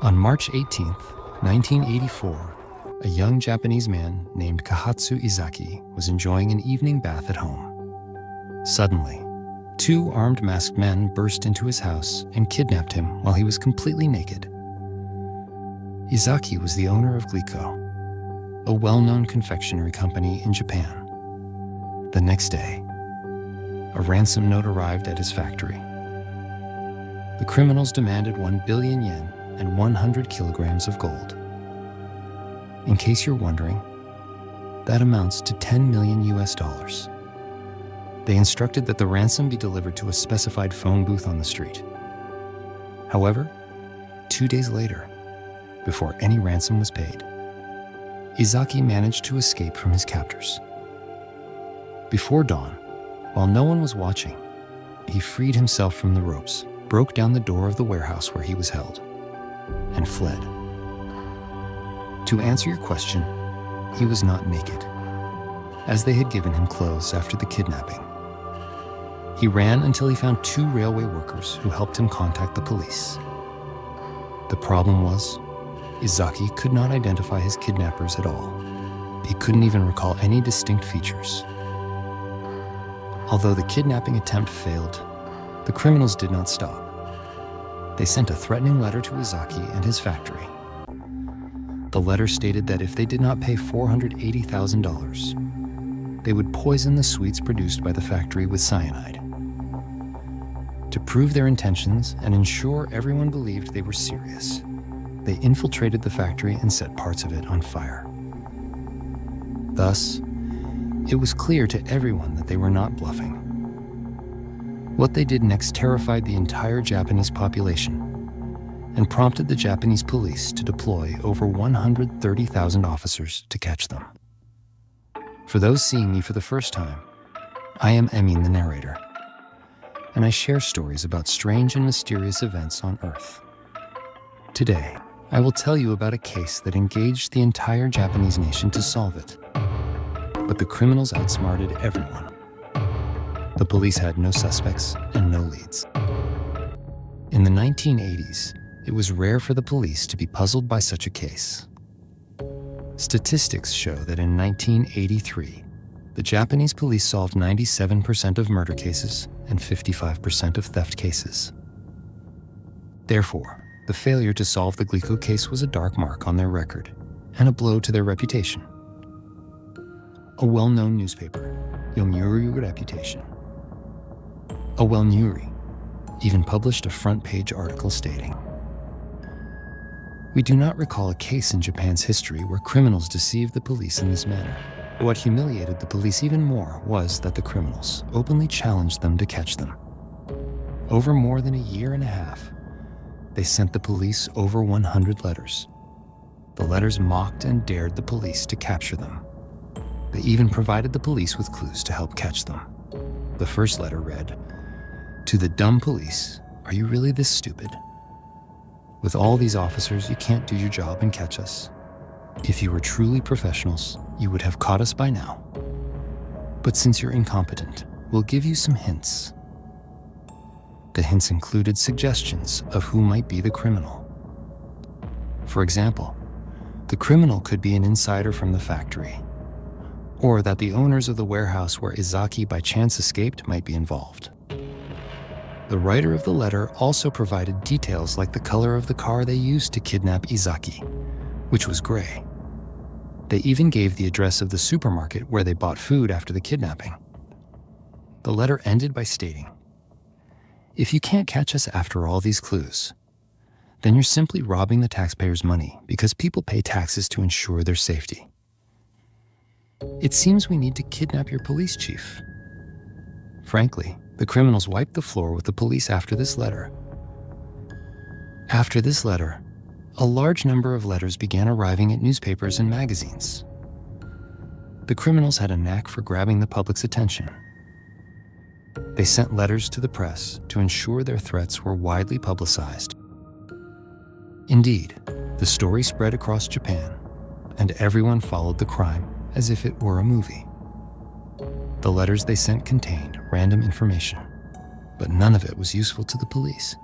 On March 18, 1984, a young Japanese man named Kahatsu Izaki was enjoying an evening bath at home. Suddenly, two armed masked men burst into his house and kidnapped him while he was completely naked. Izaki was the owner of Glico, a well-known confectionery company in Japan. The next day, a ransom note arrived at his factory. The criminals demanded 1 billion yen and 100 kilograms of gold. In case you're wondering, that amounts to 10 million US dollars. They instructed that the ransom be delivered to a specified phone booth on the street. However, 2 days later, before any ransom was paid, Izaki managed to escape from his captors. Before dawn, while no one was watching, he freed himself from the ropes, broke down the door of the warehouse where he was held, and fled. To answer your question, he was not naked, as they had given him clothes after the kidnapping. He ran until he found two railway workers who helped him contact the police. The problem was, Izaki could not identify his kidnappers at all. He couldn't even recall any distinct features. Although the kidnapping attempt failed, the criminals did not stop. They sent a threatening letter to Izaki and his factory. The letter stated that if they did not pay $480,000, they would poison the sweets produced by the factory with cyanide. To prove their intentions and ensure everyone believed they were serious, they infiltrated the factory and set parts of it on fire. Thus, it was clear to everyone that they were not bluffing. What they did next terrified the entire Japanese population and prompted the Japanese police to deploy over 130,000 officers to catch them. For those seeing me for the first time, I am Emin, the narrator, and I share stories about strange and mysterious events on Earth. Today, I will tell you about a case that engaged the entire Japanese nation to solve it. But the criminals outsmarted everyone. The police had no suspects and no leads. In the 1980s, it was rare for the police to be puzzled by such a case. Statistics show that in 1983, the Japanese police solved 97% of murder cases and 55% of theft cases. Therefore, the failure to solve the Glico case was a dark mark on their record and a blow to their reputation. A well-known newspaper, Yomiuri Reputation. A Yomiuri even published a front-page article stating, "We do not recall a case in Japan's history where criminals deceived the police in this manner. What humiliated the police even more was that the criminals openly challenged them to catch them. Over more than a year and a half, they sent the police over 100 letters. The letters mocked and dared the police to capture them. They even provided the police with clues to help catch them. The first letter read, 'To the dumb police, are you really this stupid? With all these officers, you can't do your job and catch us. If you were truly professionals, you would have caught us by now. But since you're incompetent, we'll give you some hints.' The hints included suggestions of who might be the criminal. For example, the criminal could be an insider from the factory, or that the owners of the warehouse where Izaki by chance escaped might be involved. The writer of the letter also provided details like the color of the car they used to kidnap Izaki, which was gray. They even gave the address of the supermarket where they bought food after the kidnapping. The letter ended by stating, "If you can't catch us after all these clues, then you're simply robbing the taxpayers' money because people pay taxes to ensure their safety. It seems we need to kidnap your police chief." Frankly, the criminals wiped the floor with the police after this letter. After this letter, a large number of letters began arriving at newspapers and magazines. The criminals had a knack for grabbing the public's attention. They sent letters to the press to ensure their threats were widely publicized. Indeed, the story spread across Japan, and everyone followed the crime as if it were a movie. The letters they sent contained random information, but none of it was useful to the police.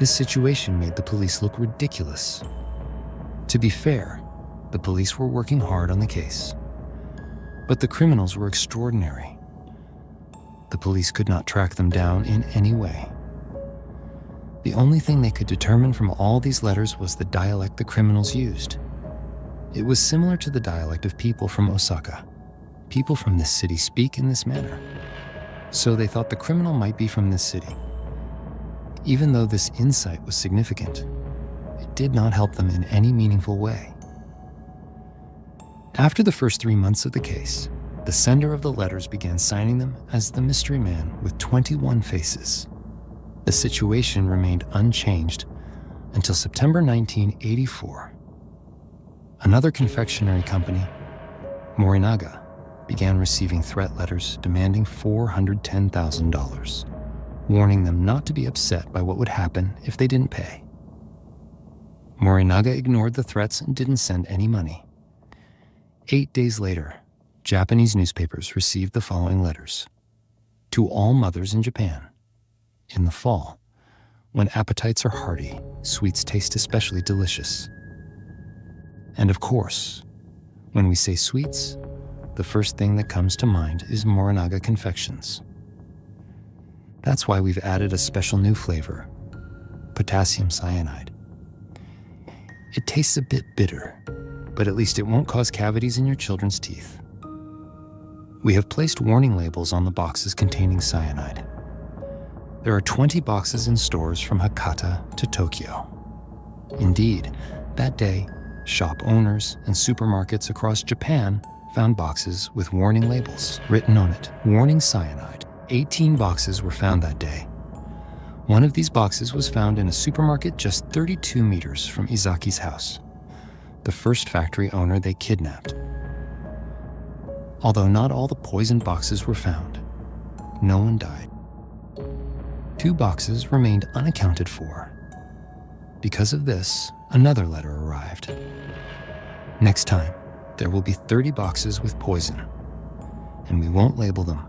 This situation made the police look ridiculous. To be fair, the police were working hard on the case. But the criminals were extraordinary. The police could not track them down in any way. The only thing they could determine from all these letters was the dialect the criminals used. It was similar to the dialect of people from Osaka. People from this city speak in this manner. So they thought the criminal might be from this city. Even though this insight was significant, it did not help them in any meaningful way. After the first 3 months of the case, the sender of the letters began signing them as the mystery man with 21 faces. The situation remained unchanged until September 1984. Another confectionery company, Morinaga, began receiving threat letters demanding $410,000, warning them not to be upset by what would happen if they didn't pay. Morinaga ignored the threats and didn't send any money. 8 days later, Japanese newspapers received the following letters. To all mothers in Japan. In the fall, when appetites are hearty, sweets taste especially delicious. And of course, when we say sweets, the first thing that comes to mind is Morinaga confections. That's why we've added a special new flavor, potassium cyanide. It tastes a bit bitter, but at least it won't cause cavities in your children's teeth. We have placed warning labels on the boxes containing cyanide. There are 20 boxes in stores from Hakata to Tokyo. Indeed, that day, shop owners and supermarkets across Japan found boxes with warning labels written on it, warning cyanide. 18 boxes were found that day. One of these boxes was found in a supermarket just 32 meters from Izaki's house, the first factory owner they kidnapped. Although not all the poisoned boxes were found, no one died. 2 boxes remained unaccounted for. Because of this, another letter arrived. Next time, there will be 30 boxes with poison, and we won't label them.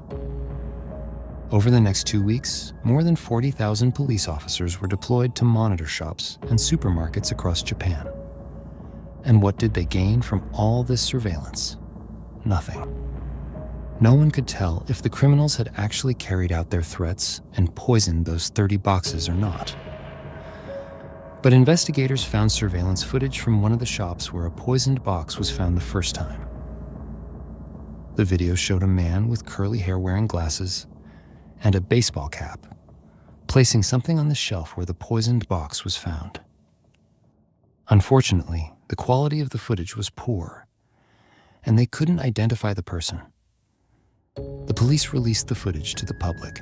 Over the next 2 weeks, more than 40,000 police officers were deployed to monitor shops and supermarkets across Japan. And what did they gain from all this surveillance? Nothing. No one could tell if the criminals had actually carried out their threats and poisoned those 30 boxes or not. But investigators found surveillance footage from one of the shops where a poisoned box was found the first time. The video showed a man with curly hair wearing glasses and a baseball cap, placing something on the shelf where the poisoned box was found. Unfortunately, the quality of the footage was poor, and they couldn't identify the person. The police released the footage to the public,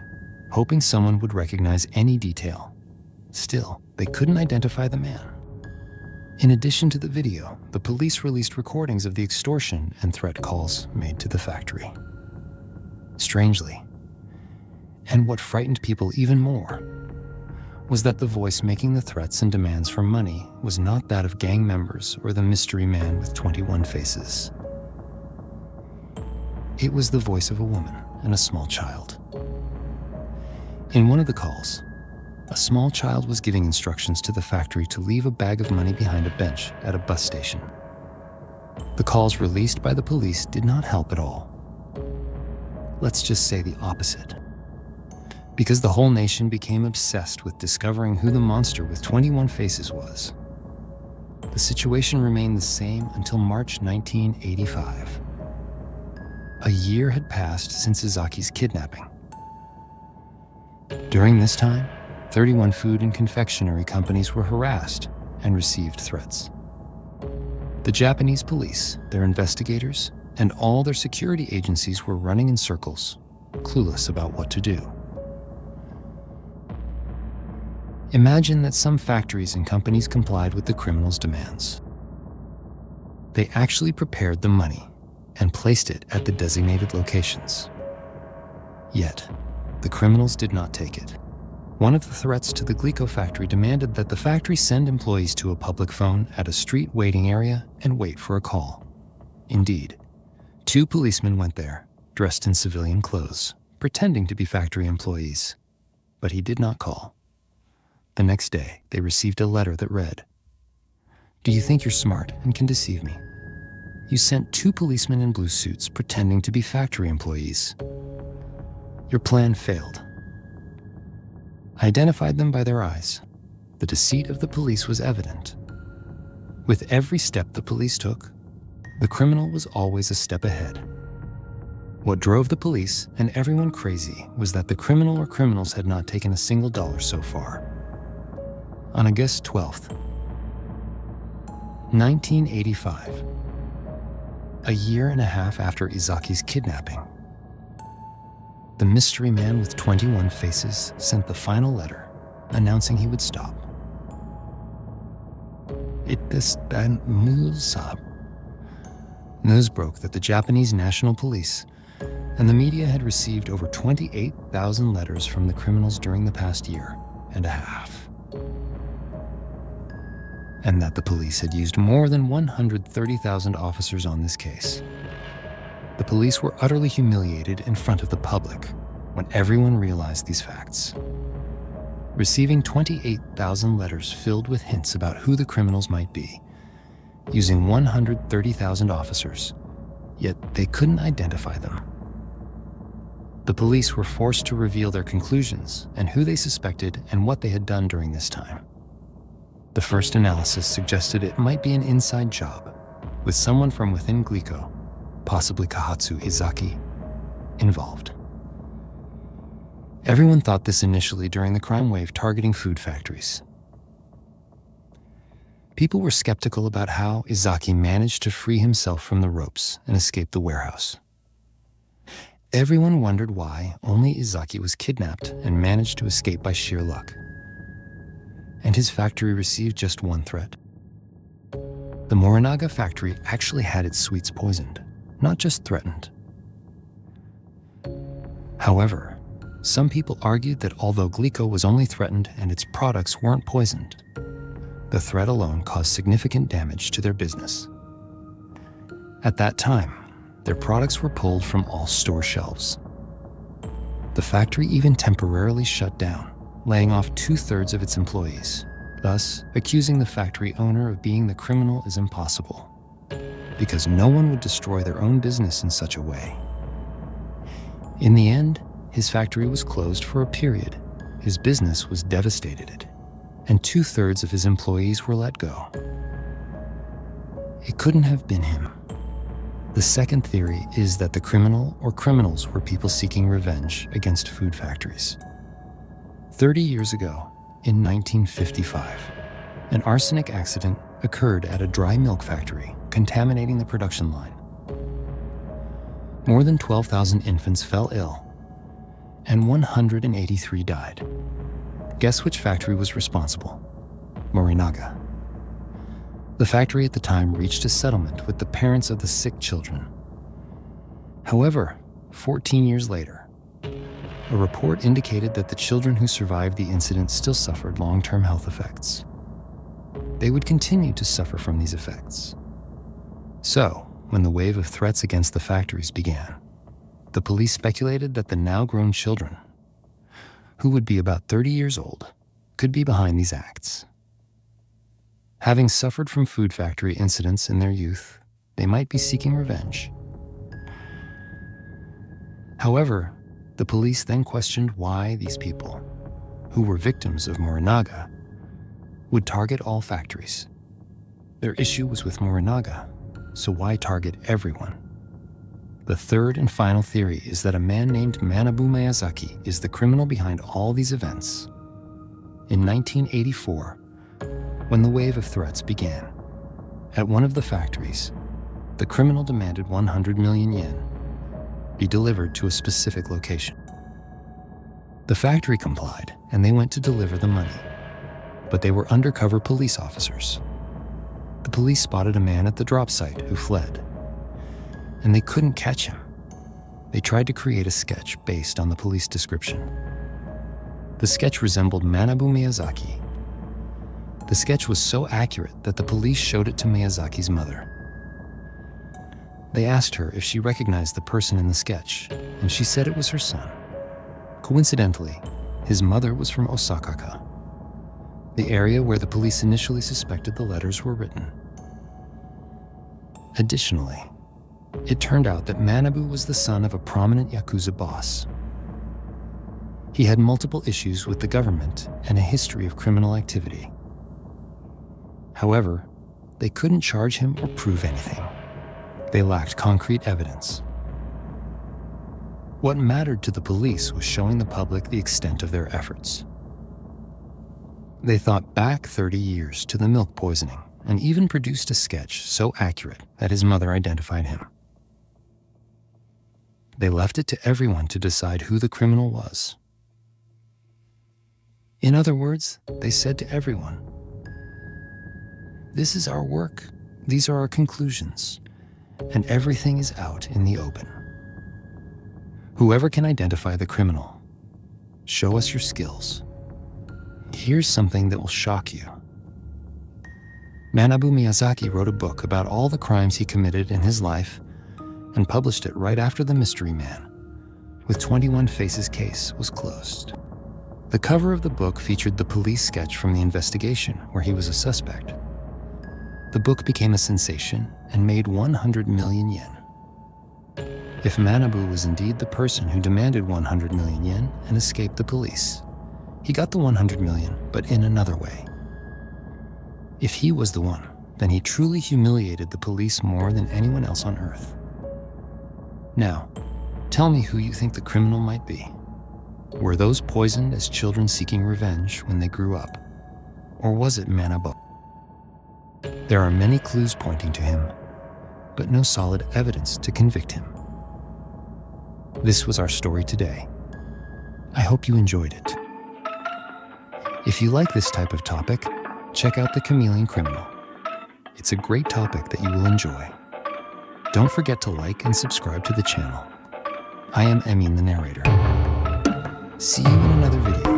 hoping someone would recognize any detail. Still, they couldn't identify the man. In addition to the video, the police released recordings of the extortion and threat calls made to the factory. Strangely, and what frightened people even more, was that the voice making the threats and demands for money was not that of gang members or the mystery man with 21 faces. It was the voice of a woman and a small child. In one of the calls, a small child was giving instructions to the factory to leave a bag of money behind a bench at a bus station. The calls released by the police did not help at all. Let's just say the opposite. Because the whole nation became obsessed with discovering who the monster with 21 faces was. The situation remained the same until March 1985. A year had passed since Izaki's kidnapping. During this time, 31 food and confectionery companies were harassed and received threats. The Japanese police, their investigators, and all their security agencies were running in circles, clueless about what to do. Imagine that some factories and companies complied with the criminals' demands. They actually prepared the money and placed it at the designated locations. Yet, the criminals did not take it. One of the threats to the Glico factory demanded that the factory send employees to a public phone at a street waiting area and wait for a call. Indeed, 2 policemen went there, dressed in civilian clothes, pretending to be factory employees. But he did not call. The next day, they received a letter that read, "Do you think you're smart and can deceive me? You sent 2 policemen in blue suits pretending to be factory employees. Your plan failed. I identified them by their eyes. The deceit of the police was evident. With every step the police took, the criminal was always a step ahead. What drove the police and everyone crazy was that the criminal or criminals had not taken a single dollar so far." On August 12th, 1985, a year and a half after Izaki's kidnapping, the mystery man with 21 faces sent the final letter announcing he would stop. News broke that the Japanese National Police and the media had received over 28,000 letters from the criminals during the past year and a half, and that the police had used more than 130,000 officers on this case. The police were utterly humiliated in front of the public when everyone realized these facts. Receiving 28,000 letters filled with hints about who the criminals might be, using 130,000 officers, yet they couldn't identify them. The police were forced to reveal their conclusions and who they suspected and what they had done during this time. The first analysis suggested it might be an inside job, with someone from within Glico, possibly Kahatsu Izaki, involved. Everyone thought this initially during the crime wave targeting food factories. People were skeptical about how Izaki managed to free himself from the ropes and escape the warehouse. Everyone wondered why only Izaki was kidnapped and managed to escape by sheer luck. And his factory received just one threat. The Morinaga factory actually had its sweets poisoned, not just threatened. However, some people argued that although Glico was only threatened and its products weren't poisoned, the threat alone caused significant damage to their business. At that time, their products were pulled from all store shelves. The factory even temporarily shut down, laying off 2/3 of its employees. Thus, accusing the factory owner of being the criminal is impossible, because no one would destroy their own business in such a way. In the end, his factory was closed for a period, his business was devastated, and 2/3 of his employees were let go. It couldn't have been him. The second theory is that the criminal or criminals were people seeking revenge against food factories. 30 years ago, in 1955, an arsenic accident occurred at a dry milk factory, contaminating the production line. More than 12,000 infants fell ill, and 183 died. Guess which factory was responsible? Morinaga. The factory at the time reached a settlement with the parents of the sick children. However, 14 years later, a report indicated that the children who survived the incident still suffered long-term health effects. They would continue to suffer from these effects. So, when the wave of threats against the factories began, the police speculated that the now-grown children, who would be about 30 years old, could be behind these acts. Having suffered from food factory incidents in their youth, they might be seeking revenge. However, the police then questioned why these people, who were victims of Morinaga, would target all factories. Their issue was with Morinaga, so why target everyone? The third and final theory is that a man named Manabu Miyazaki is the criminal behind all these events. In 1984, when the wave of threats began, at one of the factories, the criminal demanded 100 million yen be delivered to a specific location. The factory complied, and they went to deliver the money, but they were undercover police officers. The police spotted a man at the drop site who fled, and they couldn't catch him. They tried to create a sketch based on the police description. The sketch resembled Manabu Miyazaki. The sketch was so accurate that the police showed it to Miyazaki's mother. They asked her if she recognized the person in the sketch, and she said it was her son. Coincidentally, his mother was from Osaka. the area where the police initially suspected the letters were written. Additionally, it turned out that Manabu was the son of a prominent Yakuza boss. He had multiple issues with the government and a history of criminal activity. However, they couldn't charge him or prove anything. They lacked concrete evidence. What mattered to the police was showing the public the extent of their efforts. They thought back 30 years to the milk poisoning and even produced a sketch so accurate that his mother identified him. They left it to everyone to decide who the criminal was. In other words, they said to everyone, "This is our work, these are our conclusions, and everything is out in the open. Whoever can identify the criminal, show us your skills. Here's something that will shock you." Manabu Miyazaki wrote a book about all the crimes he committed in his life and published it right after The Mystery Man, with 21 Faces case was closed. The cover of the book featured the police sketch from the investigation where he was a suspect. The book became a sensation and made 100 million yen. If Manabu was indeed the person who demanded 100 million yen and escaped the police, he got the 100 million, but in another way. If he was the one, then he truly humiliated the police more than anyone else on earth. Now, tell me who you think the criminal might be. Were those poisoned as children seeking revenge when they grew up? Or was it Manabu? There are many clues pointing to him, but no solid evidence to convict him. This was our story today. I hope you enjoyed it. If you like this type of topic, check out The Chameleon Criminal. It's a great topic that you will enjoy. Don't forget to like and subscribe to the channel. I am Emin, the narrator. See you in another video.